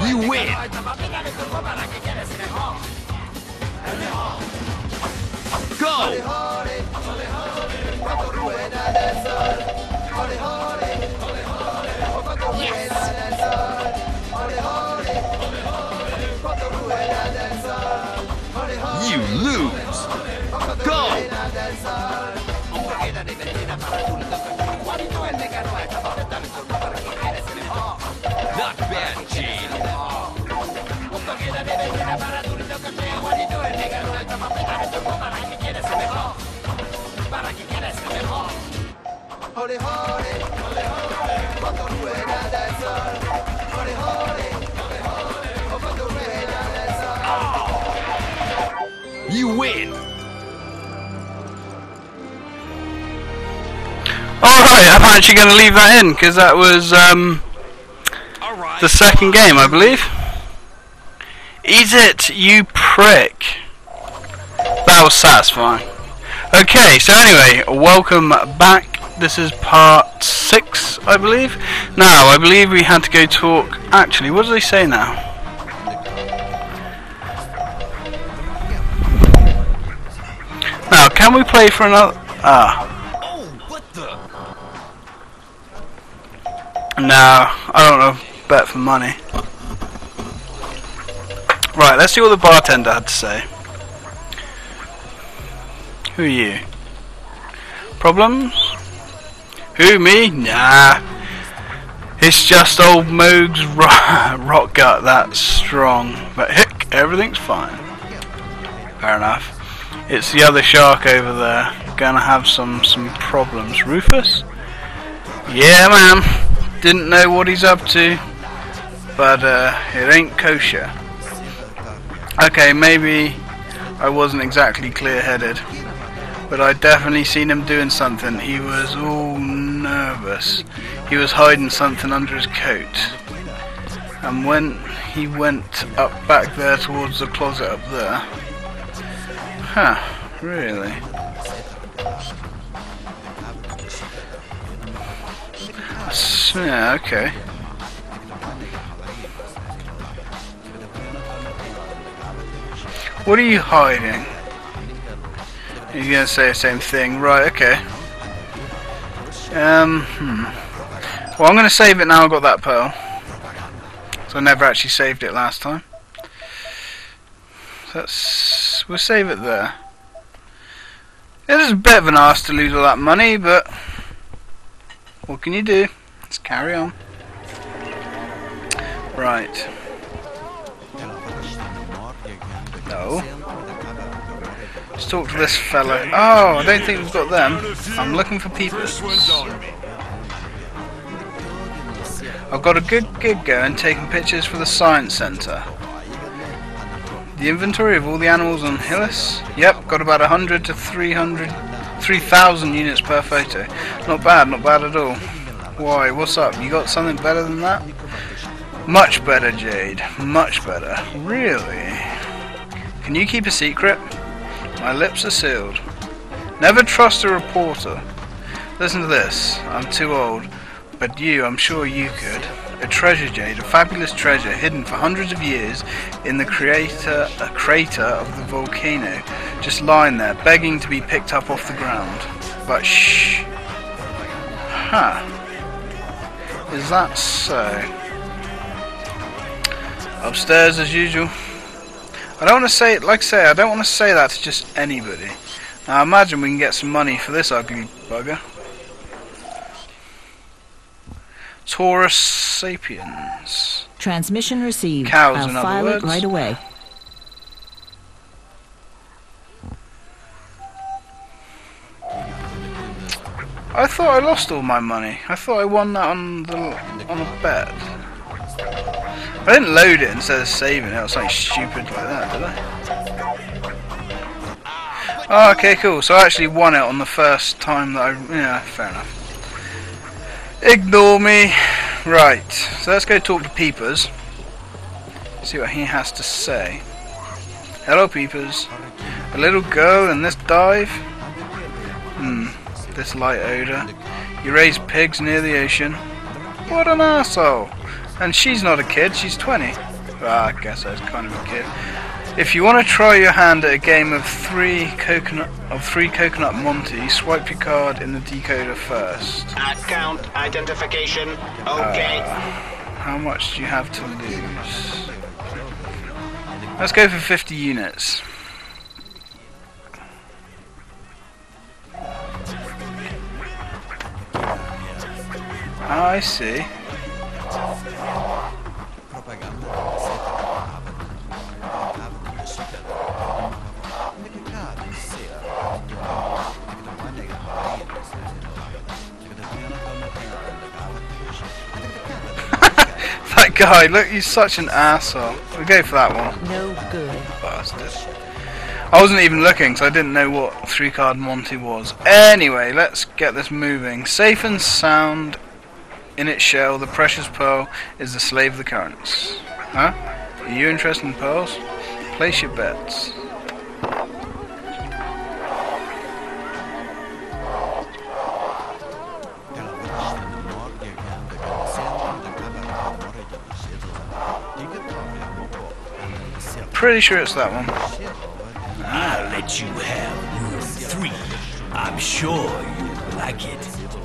You win! Go! You lose! Go! Not bad, Gene. You win! Alright, I'm actually going to leave that in, because that was the second game, I believe. Eat it, you prick. That was satisfying. Okay, so anyway, welcome back. This is part 6, I believe. Now, I believe we had to go talk... Actually, what do they say now? Now, can we play for another... Oh, what the? No, I don't know. Bet for money. Right, let's see what the bartender had to say. Who are you? Problems? Who, me? Nah. It's just old Moog's rock gut that's strong. But heck, everything's fine. Fair enough. It's the other shark over there. Gonna have some problems. Rufus? Yeah, man. Didn't know what he's up to. But it ain't kosher. Okay, maybe I wasn't exactly clear-headed, but I definitely seen him doing something. He was all nervous. He was hiding something under his coat. And when he went up back there towards the closet up there... Huh, really? Yeah, okay. What are you hiding? You're gonna say the same thing, right? Okay. Well, I'm gonna save it now. I got that pearl, so I never actually saved it last time. So we'll save it there. It is a bit of an arse to lose all that money, but what can you do? Let's carry on. Right. No. Let's talk to this fellow. Oh, I don't think we've got them. I'm looking for people. I've got a good gig going taking pictures for the science centre. The inventory of all the animals on Hillis? Yep, got about 100 to 3,000 units per photo. Not bad at all. Why, what's up? You got something better than that? Much better, Jade. Much better. Really? Can you keep a secret? My lips are sealed. Never trust a reporter. Listen to this. I'm too old. But you, I'm sure you could. A treasure, Jade. A fabulous treasure hidden for hundreds of years in the crater of the volcano. Just lying there, begging to be picked up off the ground. But shh. Huh. Is that so? Upstairs as usual. I don't want to say it, like I say, I don't want to say that to just anybody. Now imagine we can get some money for this ugly bugger. Taurus sapiens. Transmission received. Cows, I'll in other file words. it right away. I thought I lost all my money. I thought I won that on a bet. I didn't load it instead of saving it or something stupid like that, did I? Oh, okay, cool. So I actually won it on the first time that I... Yeah, fair enough. Ignore me. Right, so let's go talk to Peepers. See what he has to say. Hello, Peepers. A little girl in this dive? This light odor. You raise pigs near the ocean. What an asshole! And she's not a kid, she's 20. Well, I guess I was kind of a kid. If you want to try your hand at a game of three coconut Monty, swipe your card in the decoder first. Account identification. Okay. How much do you have to lose? Let's go for 50 units. I see. That guy, look, he's such an asshole. We'll go for that one. No good. Bastard. I wasn't even looking, so I didn't know what 3-card Monty was. Anyway, let's get this moving. Safe and sound in its shell, the precious pearl is the slave of the currents. Huh? Are you interested in pearls? Place your bets. Pretty sure it's that one. I'll let you have room 3. I'm sure you'll like it.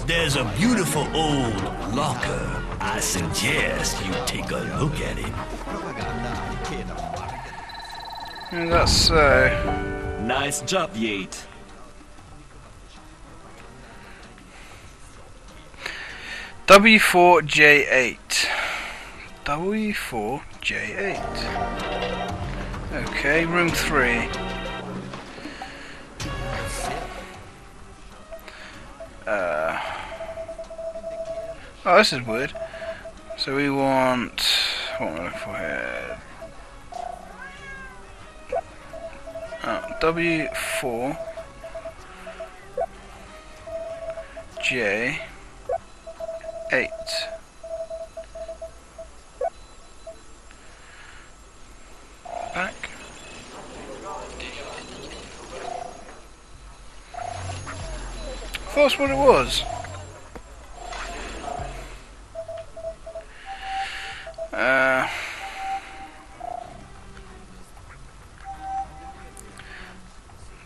There's a beautiful old locker. I suggest you take a look at it. Yeah, that's so. Nice job, Yate. W4J8. W4J8. Okay, room 3. Oh, this is weird. So we want... what am I looking for here? W4 J8. Back. That's what it was.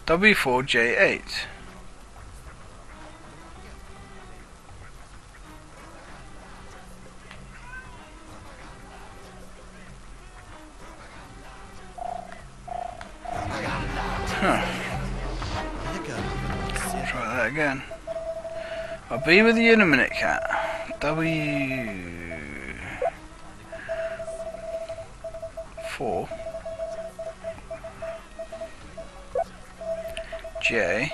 W4J8. Huh. Try that again. I'll be with you in a minute, cat. W4 J8.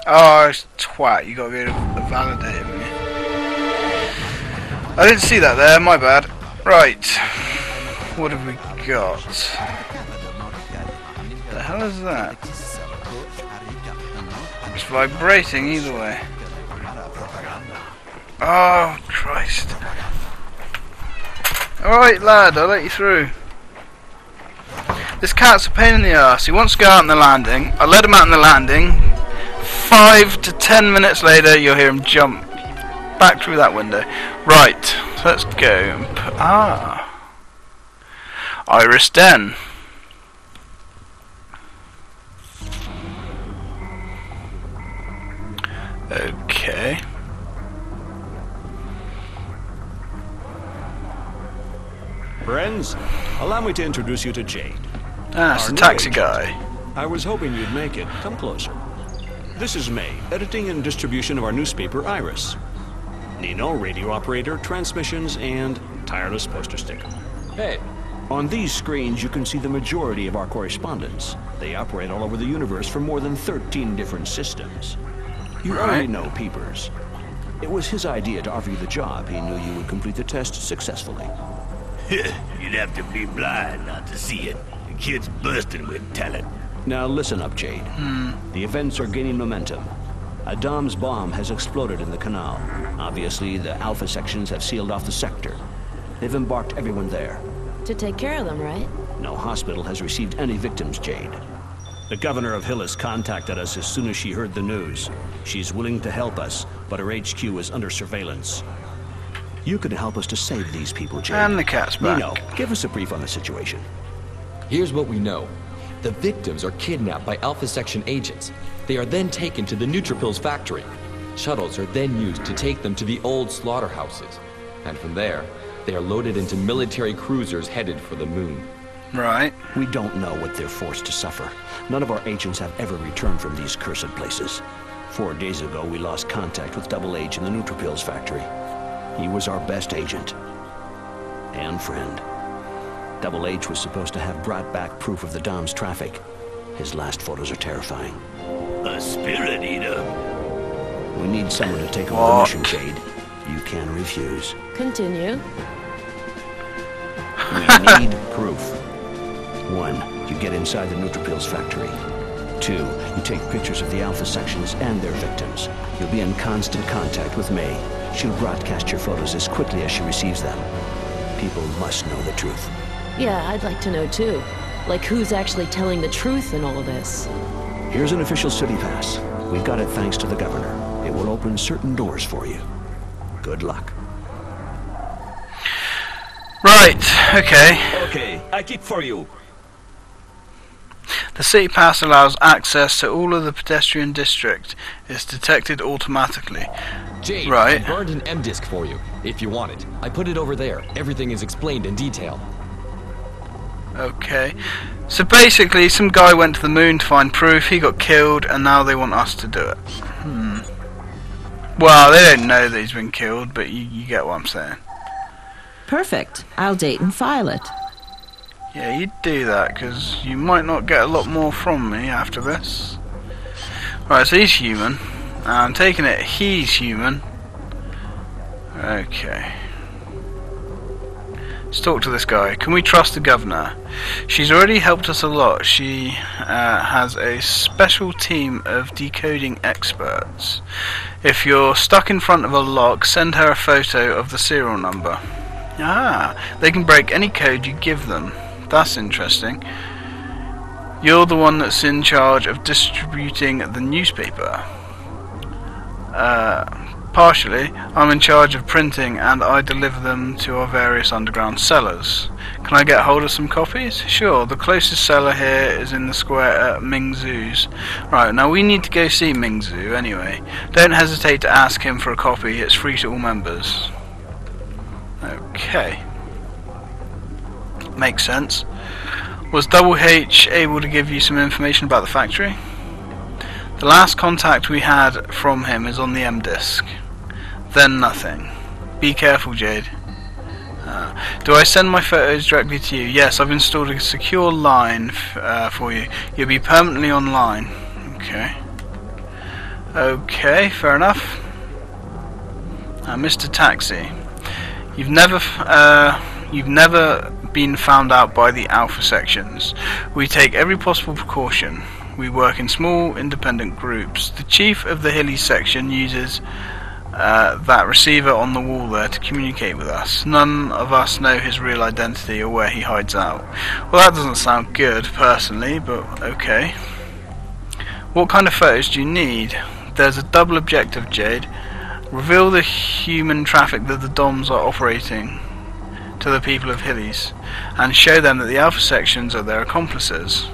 Oh, it's twat. You gotta be able to validate it, haven't you? I didn't see that there. My bad. Right. What have we got? The hell is that? It's vibrating either way. Oh, Christ. Alright, lad, I'll let you through. This cat's a pain in the arse. He wants to go out on the landing. I let him out on the landing. 5 to 10 minutes later, you'll hear him jump back through that window. Right, let's go. Iris Den. Okay. Friends, allow me to introduce you to Jade. Ah, it's Our the new taxi agent. guy. I was hoping you'd make it. Come closer. This is May, editing and distribution of our newspaper, Iris. Nino, radio operator, transmissions, and tireless poster sticker. Hey. On these screens, you can see the majority of our correspondents. They operate all over the universe for more than 13 different systems. You already know Peepers. It was his idea to offer you the job. He knew you would complete the test successfully. You'd have to be blind not to see it. The kid's bursting with talent. Now listen up, Jade. The events are gaining momentum. Adam's bomb has exploded in the canal. Obviously, the Alpha sections have sealed off the sector. They've embarked everyone there. To take care of them, right? No hospital has received any victims, Jade. The governor of Hillis contacted us as soon as she heard the news. She's willing to help us, but her HQ is under surveillance. You can help us to save these people, Jade. And the cat's back. Nino, give us a brief on the situation. Here's what we know. The victims are kidnapped by Alpha Section agents. They are then taken to the Neutrophils factory. Shuttles are then used to take them to the old slaughterhouses. And from there, they are loaded into military cruisers headed for the moon. Right. We don't know what they're forced to suffer. None of our agents have ever returned from these cursed places. 4 days ago, we lost contact with Double H in the Neutrophils factory. He was our best agent. And friend. Double H was supposed to have brought back proof of the Dom's traffic. His last photos are terrifying. A spirit eater? We need someone to take over the mission, Jade. You can refuse. Continue. We need proof. 1, you get inside the Neutrophils factory. 2, you take pictures of the Alpha sections and their victims. You'll be in constant contact with May. She'll broadcast your photos as quickly as she receives them. People must know the truth. Yeah, I'd like to know too. Like who's actually telling the truth in all of this? Here's an official city pass. We got it thanks to the governor. It will open certain doors for you. Good luck. Right, okay. Okay, I keep for you. The city pass allows access to all of the pedestrian district. It's detected automatically. Jade, Right. I burned an M-disc for you, if you want it. I put it over there. Everything is explained in detail. Okay. So basically, some guy went to the moon to find proof, he got killed, and now they want us to do it. Well, they don't know that he's been killed, but you get what I'm saying. Perfect. I'll date and file it. Yeah, you do that, because you might not get a lot more from me after this. Right, so he's human. I'm taking it he's human. Okay. Let's talk to this guy. Can we trust the governor? She's already helped us a lot. She has a special team of decoding experts. If you're stuck in front of a lock, send her a photo of the serial number. Ah, they can break any code you give them. That's interesting. You're the one that's in charge of distributing the newspaper. Partially. I'm in charge of printing and I deliver them to our various underground cellars. Can I get hold of some copies? Sure, the closest cellar here is in the square at Mingzu's. Right, now we need to go see Mingzu anyway. Don't hesitate to ask him for a copy, it's free to all members. Okay. Makes sense. Was Double H able to give you some information about the factory? The last contact we had from him is on the M-disc. Then nothing. Be careful, Jade. Do I send my photos directly to you? Yes, I've installed a secure line for you. You'll be permanently online. Okay. Okay, fair enough. Mr. Taxi, you've never been found out by the Alpha sections. We take every possible precaution. We work in small, independent groups. The chief of the Hilly section uses that receiver on the wall there to communicate with us. None of us know his real identity or where he hides out. Well, that doesn't sound good, personally, but okay. What kind of photos do you need? There's a double objective, Jade. Reveal the human traffic that the DOMs are operating to the people of Hillies, and show them that the Alpha sections are their accomplices.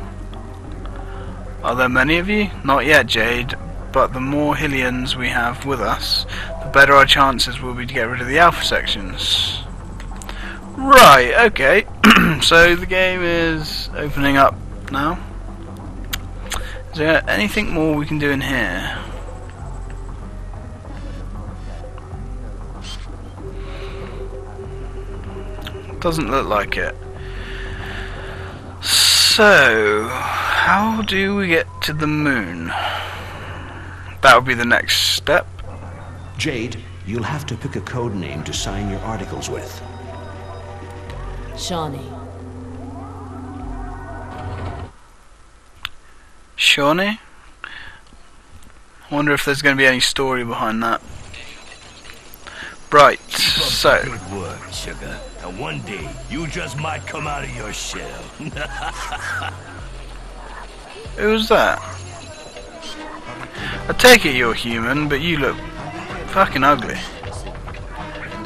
Are there many of you? Not yet, Jade, but the more Hillians we have with us, the better our chances will be to get rid of the Alpha sections. Right, okay. So the game is opening up now. Is there anything more we can do in here? Doesn't look like it. So, how do we get to the moon? That would be the next step. Jade, you'll have to pick a code name to sign your articles with. Shawnee. Shawnee? I wonder if there's going to be any story behind that. Right, so Good work, sugar. And one day, you just might come out of your shell. Who was that? I take it you're human, but you look fucking ugly.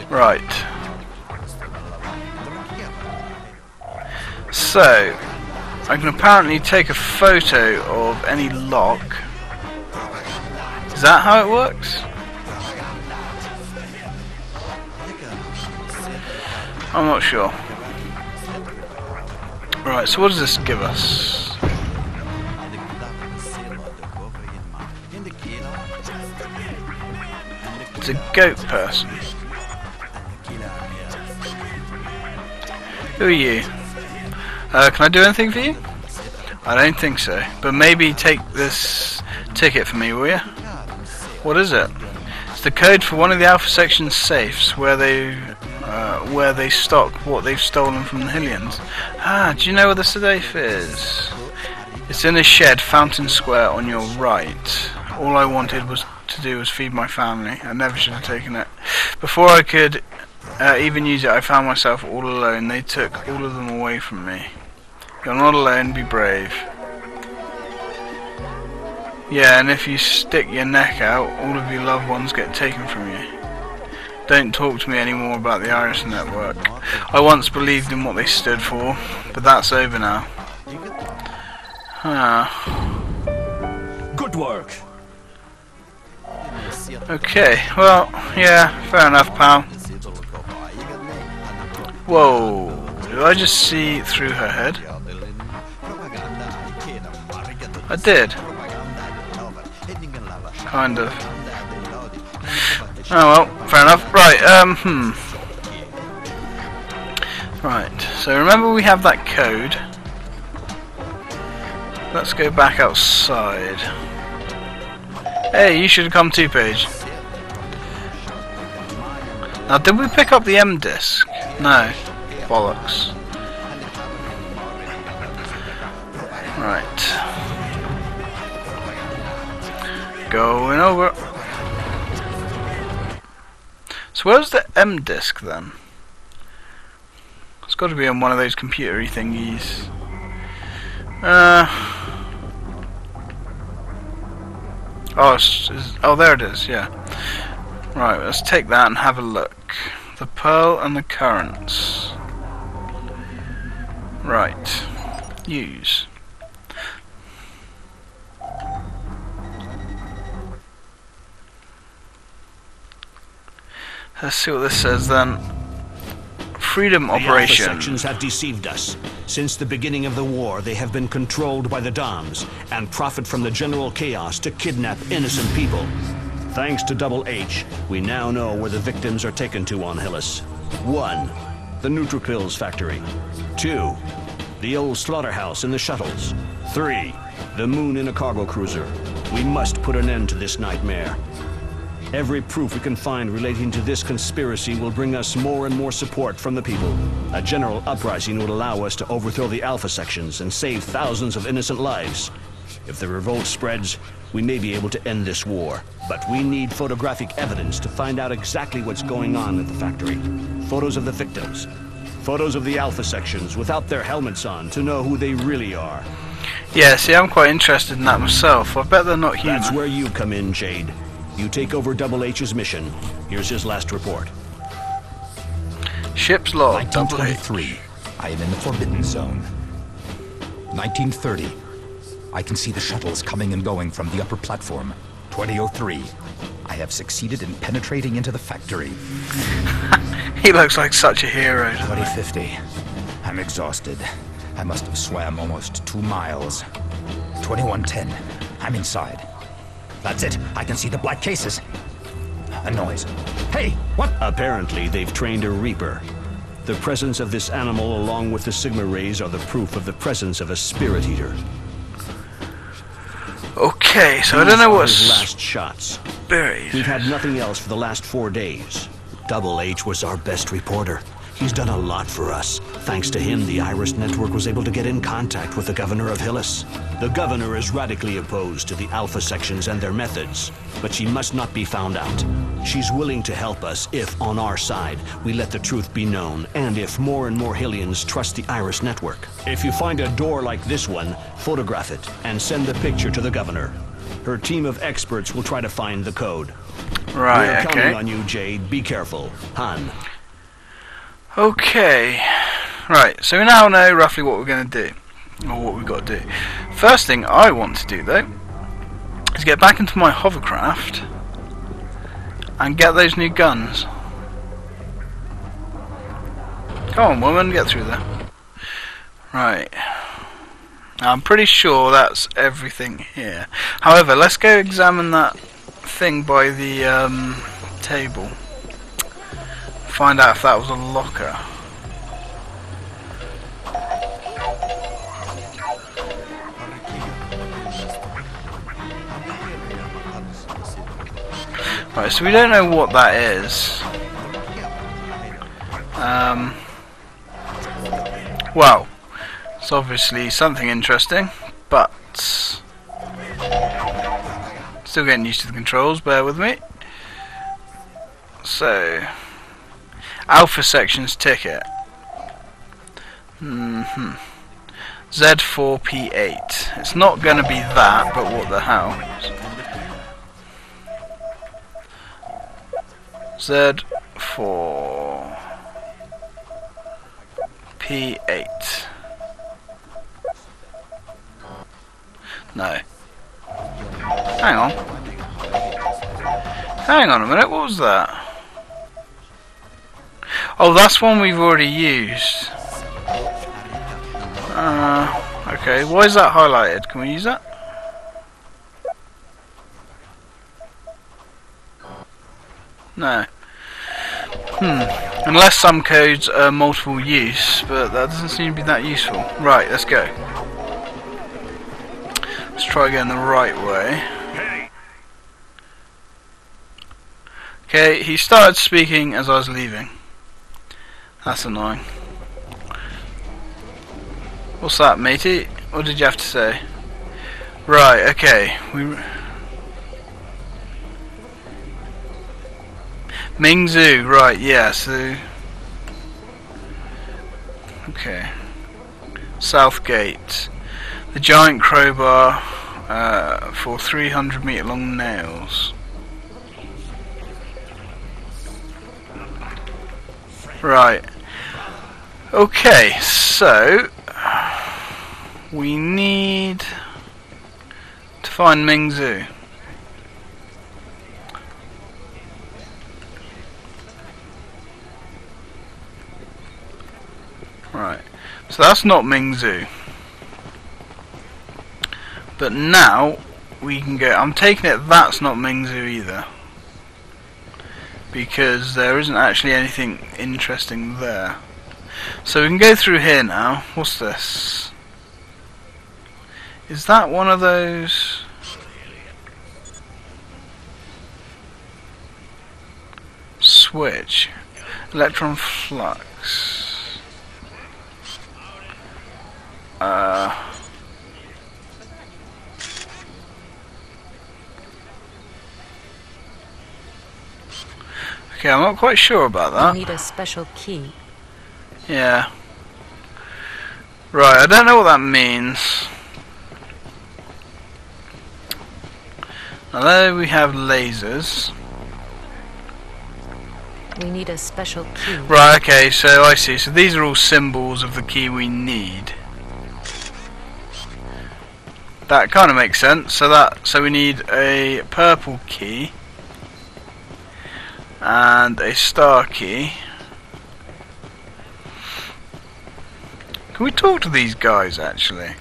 Right. So, I can apparently take a photo of any lock. Is that how it works? I'm not sure. Right, so what does this give us? It's a goat person. Who are you? Can I do anything for you? I don't think so. But maybe take this ticket for me, will you? What is it? It's the code for one of the Alpha Section safes where they stock what they've stolen from the Hylians. Ah, do you know where the safe is? It's in a shed, Fountain Square, on your right. All I wanted to do was feed my family. I never should have taken it. Before I could even use it, I found myself all alone. They took all of them away from me. You're not alone, be brave. Yeah, and if you stick your neck out, all of your loved ones get taken from you. Don't talk to me anymore about the Iris Network. I once believed in what they stood for, but that's over now. Good work. Okay, well, yeah, fair enough, pal. Whoa, did I just see through her head? I did. Kind of. Oh well, fair enough. Right, Right, so remember we have that code. Let's go back outside. Hey, you should have come too, Paige. Now, did we pick up the M disc? No. Bollocks. Right. Going over. So where's the M disc then? It's got to be on one of those computery thingies. Oh, there it is, yeah. Right, let's take that and have a look. The pearl and the currents. Right. Use. Let's see what this says then. Freedom Operation. The Alpha Sections have deceived us. Since the beginning of the war, they have been controlled by the Dons and profit from the general chaos to kidnap innocent people. Thanks to Double H, we now know where the victims are taken to on Hylis. 1. The Neutrophils factory. 2. The old slaughterhouse in the shuttles. 3. The moon in a cargo cruiser. We must put an end to this nightmare. Every proof we can find relating to this conspiracy will bring us more and more support from the people. A general uprising would allow us to overthrow the Alpha Sections and save thousands of innocent lives. If the revolt spreads, we may be able to end this war. But we need photographic evidence to find out exactly what's going on at the factory. Photos of the victims. Photos of the Alpha Sections without their helmets on to know who they really are. Yeah, see, I'm quite interested in that myself. I bet they're not human. That's where you come in, Jade. You take over Double H's mission. Here's his last report. Ship's log. 1923. I am in the Forbidden Zone. 1930. I can see the shuttles coming and going from the upper platform. 2003. I have succeeded in penetrating into the factory. He looks like such a hero. 2050. I'm exhausted. I must have swam almost 2 miles. 2110. I'm inside. That's it. I can see the black cases. A noise. Hey, what? Apparently, they've trained a Reaper. The presence of this animal along with the Sigma rays are the proof of the presence of a Spirit Eater. Okay, so I don't know what's his last shots. Buried. We've had nothing else for the last 4 days. Double H was our best reporter. He's done a lot for us. Thanks to him, the Iris Network was able to get in contact with the governor of Hillis. The governor is radically opposed to the Alpha sections and their methods, but she must not be found out. She's willing to help us if, on our side, we let the truth be known, and if more and more Hillians trust the Iris Network. If you find a door like this one, photograph it and send the picture to the governor. Her team of experts will try to find the code. Right, We're okay. counting on you, Jade. Be careful. Han. Okay. Right, so we now know roughly what we're going to do. Or what we've got to do. First thing I want to do, though, is get back into my hovercraft and get those new guns. Come on, woman, get through there. Right. I'm pretty sure that's everything here. However, let's go examine that thing by the table. Find out if that was a locker. Right, so we don't know what that is. Well, it's obviously something interesting, but still getting used to the controls, bear with me. So, Alpha Sections ticket. Z4P8. It's not going to be that, but what the hell. Z4P8. No. Hang on. Hang on a minute, what was that? Oh, that's one we've already used. Okay, why is that highlighted? Can we use that? No. Unless some codes are multiple use, but that doesn't seem to be that useful. Right, let's go. Let's try going the right way. Okay, he started speaking as I was leaving. That's annoying. What's that, matey? What did you have to say? Right, okay. Mingzhu, right, yeah, so... Okay. Southgate. The giant crowbar for 300 meter long nails. Right. Okay, so... we need to find Mingzhu. Right, so that's not Mingzhu. But now we can go. I'm taking it that's not Mingzhu either, because there isn't actually anything interesting there. So we can go through here now. What's this? Is that one of those? Switch. Electron flux. Okay, I'm not quite sure about that. You need a special key. Yeah. Right, I don't know what that means. Now there we have lasers. We need a special key. Right, okay, so I see. So these are all symbols of the key we need. That kind of makes sense. So we need a purple key and a star key. Can we talk to these guys actually?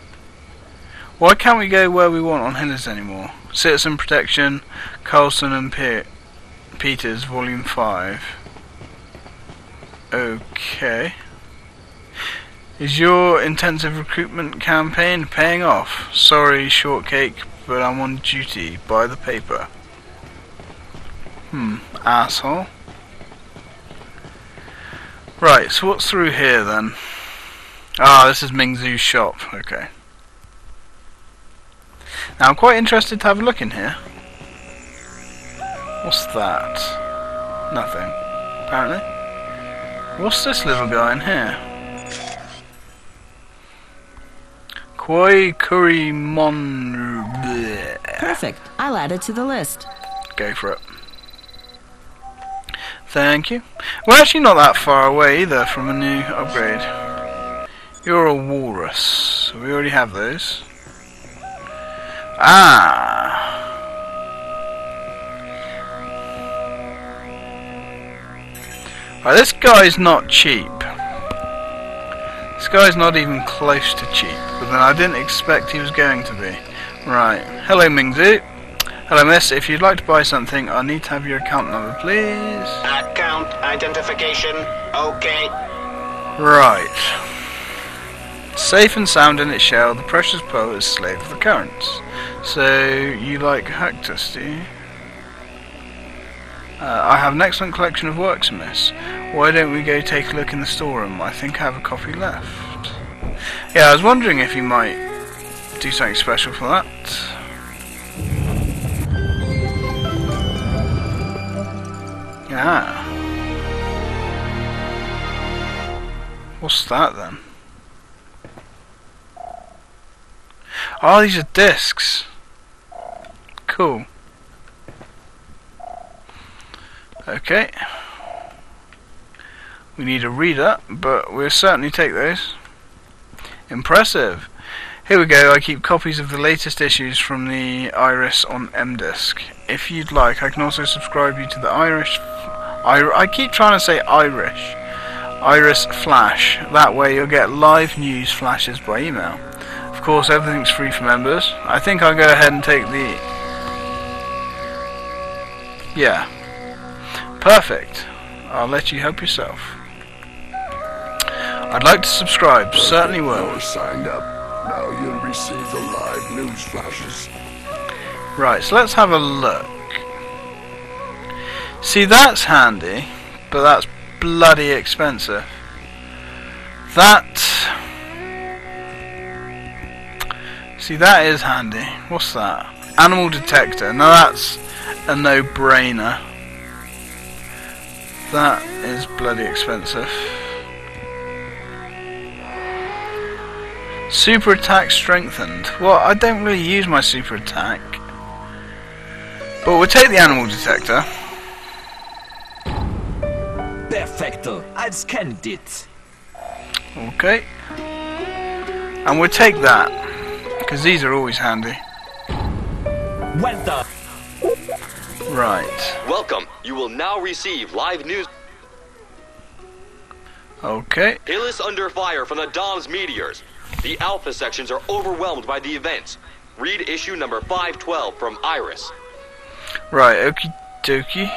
Why can't we go where we want on Hillis anymore? Citizen Protection, Carlson and Peters, Volume 5. Okay. Is your intensive recruitment campaign paying off? Sorry, shortcake, but I'm on duty. Buy the paper. Asshole. Right, so what's through here then? Ah, this is Mingzu's shop. Okay. Now I'm quite interested to have a look in here. What's that? Nothing, apparently. What's this little guy in here? Koi curry mon. Perfect. I'll add it to the list. Go for it. Thank you. We're actually not that far away either from a new upgrade. You're a walrus. So we already have those. Ah. Right, this guy's not cheap. This guy's not even close to cheap. But then I didn't expect he was going to be. Right. Hello, Mingzu. Hello, miss. If you'd like to buy something, I need to have your account number, please. Account identification. Okay. Right. Safe and sound in its shell, the precious pearl is slave of the currents. So, you like Hactus, do you? I have an excellent collection of works, miss. Why don't we go take a look in the storeroom? I think I have a copy left. Yeah, I was wondering if you might do something special for that. Yeah. What's that then? Oh, these are discs. Cool. Okay. We need a reader, but we'll certainly take those. Impressive. Here we go. I keep copies of the latest issues from the Iris on M-Disc. If you'd like, I can also subscribe you to the I keep trying to say Iris Flash. That way you'll get live news flashes by email. Of course, everything's free for members. I think I'll go ahead and take the... Yeah. Perfect. I'll let you help yourself. I'd like to subscribe. Certainly will. You're signed up. Now you'll receive the live news flashes. Right, so let's have a look. See, that's handy, but that's bloody expensive. See, that is handy. What's that? Animal detector. Now that's a no-brainer. That is bloody expensive. Super attack strengthened. Well, I don't really use my super attack. But we'll take the animal detector. Perfecto. I've scanned it. Okay. And we'll take that. Because these are always handy. Well done. Right. Welcome. You will now receive live news. Okay. Hillis under fire from the Dom's meteors. The Alpha sections are overwhelmed by the events. Read issue number 512 from Iris. Right, okie dokie.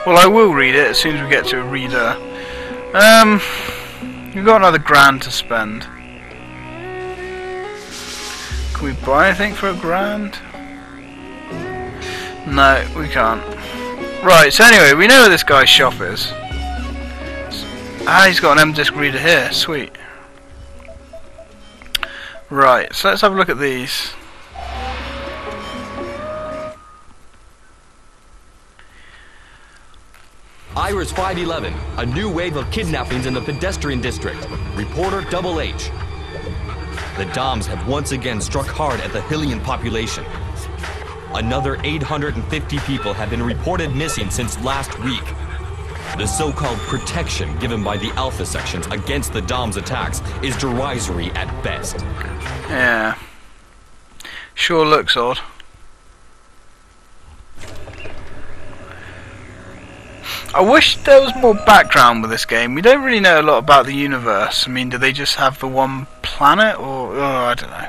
Well, I will read it as soon as we get to a reader. We've got another grand to spend. Can we buy anything for £1,000? No, we can't. Right, so anyway, we know where this guy's shop is. Ah, he's got an M-Disc reader here. Sweet. Right, so let's have a look at these. Iris 511, a new wave of kidnappings in the pedestrian district. Reporter Double H. The Doms have once again struck hard at the Hillian population. Another 850 people have been reported missing since last week. The so-called protection given by the Alpha sections against the Dom's attacks is derisory at best. Yeah. Sure looks odd. I wish there was more background with this game. We don't really know a lot about the universe. I mean, do they just have the one planet, or... oh, I don't know.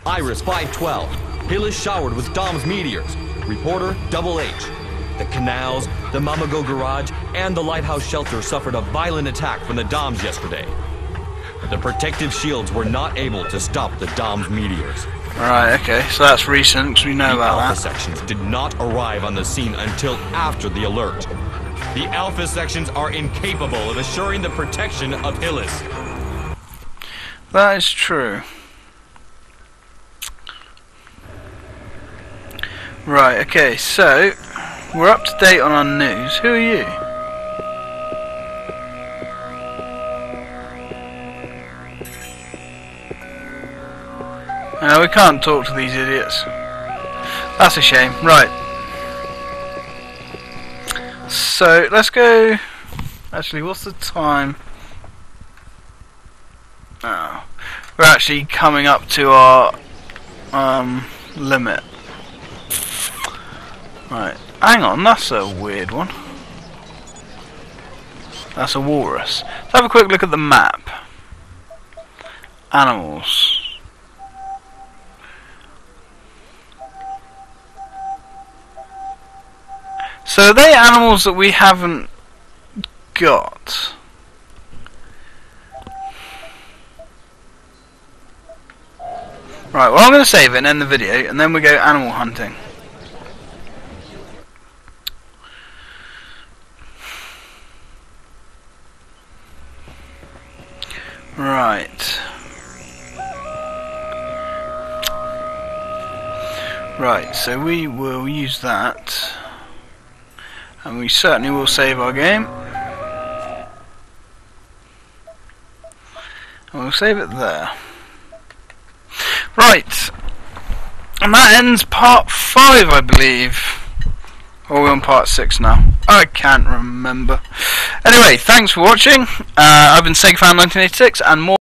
Iris 512. Hill is showered with Dom's meteors. Reporter Double H. The canals, the Mamago garage, and the lighthouse shelter suffered a violent attack from the Doms yesterday. The protective shields were not able to stop the Dom's meteors. Right, okay, so that's recent, because we know about Alpha that. sections did not arrive on the scene until after the alert. The Alpha sections are incapable of assuring the protection of Hillis. That is true. Right, okay, so we're up to date on our news. Who are you? We can't talk to these idiots. That's a shame. Right. So, let's go... Actually, what's the time? Oh. We're actually coming up to our limit. Right. Hang on, that's a weird one. That's a walrus. Let's have a quick look at the map. Animals. So are they animals that we haven't got? Right, well I'm going to save it and end the video, and then we go animal hunting. Right. Right, so we will use that. And we certainly will save our game. And we'll save it there. Right. And that ends part 5, I believe. Or are we on part 6 now? I can't remember. Anyway, thanks for watching. I've been SegaFan1986, and more